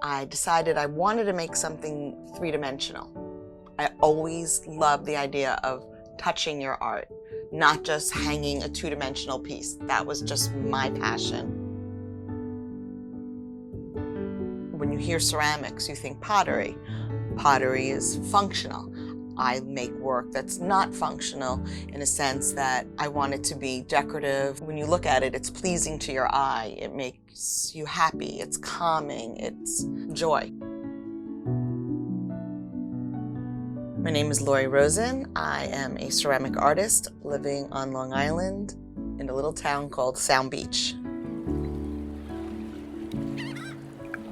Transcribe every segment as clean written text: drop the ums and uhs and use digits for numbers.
I decided I wanted to make something three-dimensional. I always loved the idea of touching your art, not just hanging a two-dimensional piece. That was just my passion. When you hear ceramics, you think pottery. Pottery is functional. I make work that's not functional in a sense that I want it to be decorative. When you look at it, it's pleasing to your eye. It makes you happy. It's calming. It's joy. My name is Lori Rosen. I am a ceramic artist living on Long Island in a little town called Sound Beach.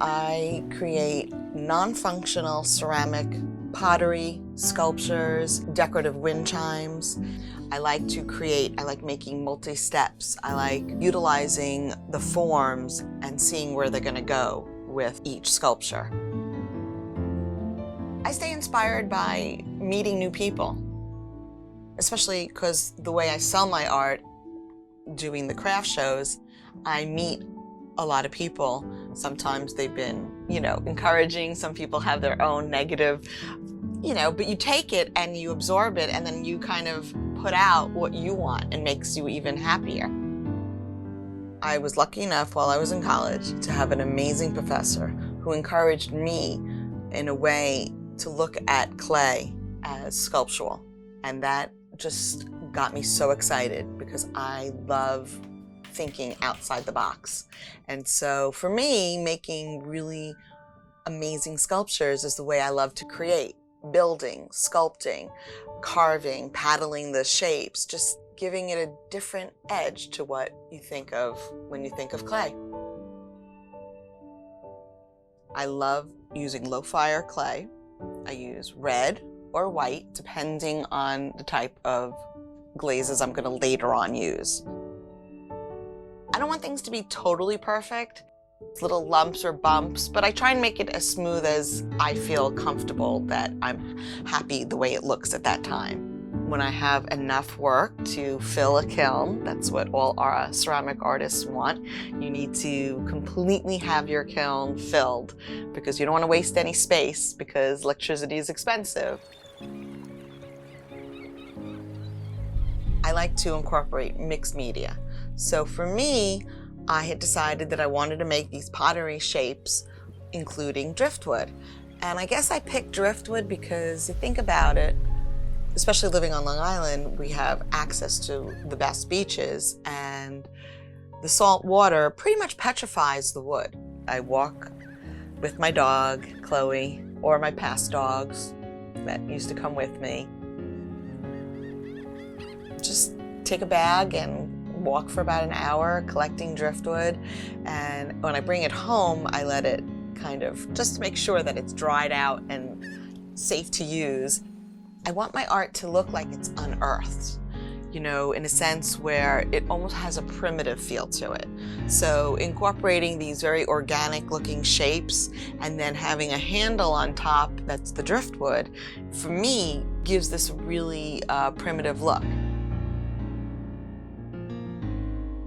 I create non-functional ceramic pottery, sculptures, decorative wind chimes. I like making multi-steps. I like utilizing the forms and seeing where they're going to go with each sculpture. I stay inspired by meeting new people, especially because the way I sell my art, doing the craft shows, I meet a lot of people. Sometimes they've been, encouraging. Some people have their own negative, but you take it and you absorb it, and then you kind of put out what you want and makes you even happier. I was lucky enough while I was in college to have an amazing professor who encouraged me in a way to look at clay as sculptural. And that just got me so excited because I love thinking outside the box. And so for me, making really amazing sculptures is the way I love to create. Building, sculpting, carving, paddling the shapes, just giving it a different edge to what you think of when you think of clay. I love using low fire clay. I use red or white, depending on the type of glazes I'm going to later on use. I don't want things to be totally perfect, little lumps or bumps, but I try and make it as smooth as I feel comfortable that I'm happy the way it looks at that time. When I have enough work to fill a kiln, that's what all our ceramic artists want. You need to completely have your kiln filled because you don't want to waste any space because electricity is expensive. I like to incorporate mixed media. So for me, I had decided that I wanted to make these pottery shapes, including driftwood. And I guess I picked driftwood because you think about it, especially living on Long Island, we have access to the best beaches, and the salt water pretty much petrifies the wood. I walk with my dog, Chloe, or my past dogs that used to come with me. Just take a bag and walk for about an hour collecting driftwood, and when I bring it home, I let it just to make sure that it's dried out and safe to use. I want my art to look like it's unearthed, in a sense where it almost has a primitive feel to it. So incorporating these very organic looking shapes and then having a handle on top that's the driftwood, for me, gives this really primitive look.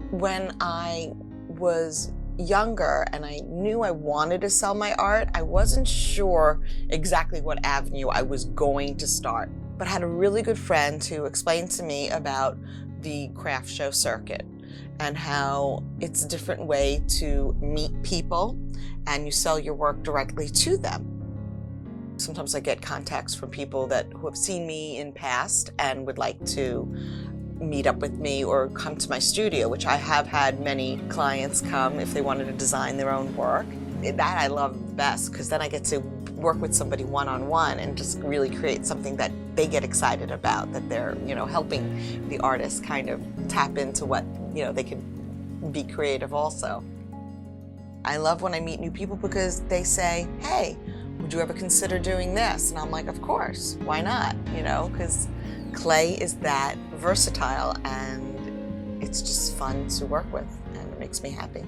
When I was younger and I knew I wanted to sell my art, I wasn't sure exactly what avenue I was going to start, but I had a really good friend who explained to me about the craft show circuit and how it's a different way to meet people and you sell your work directly to them. Sometimes I get contacts from people who have seen me in past and would like to meet up with me or come to my studio, which I have had many clients come if they wanted to design their own work. That I love the best because then I get to work with somebody one-on-one and just really create something that they get excited about, that they're, helping the artist kind of tap into what, they can be creative also. I love when I meet new people because they say, hey, would you ever consider doing this? And I'm like, of course, why not? Because clay is that versatile and it's just fun to work with and it makes me happy.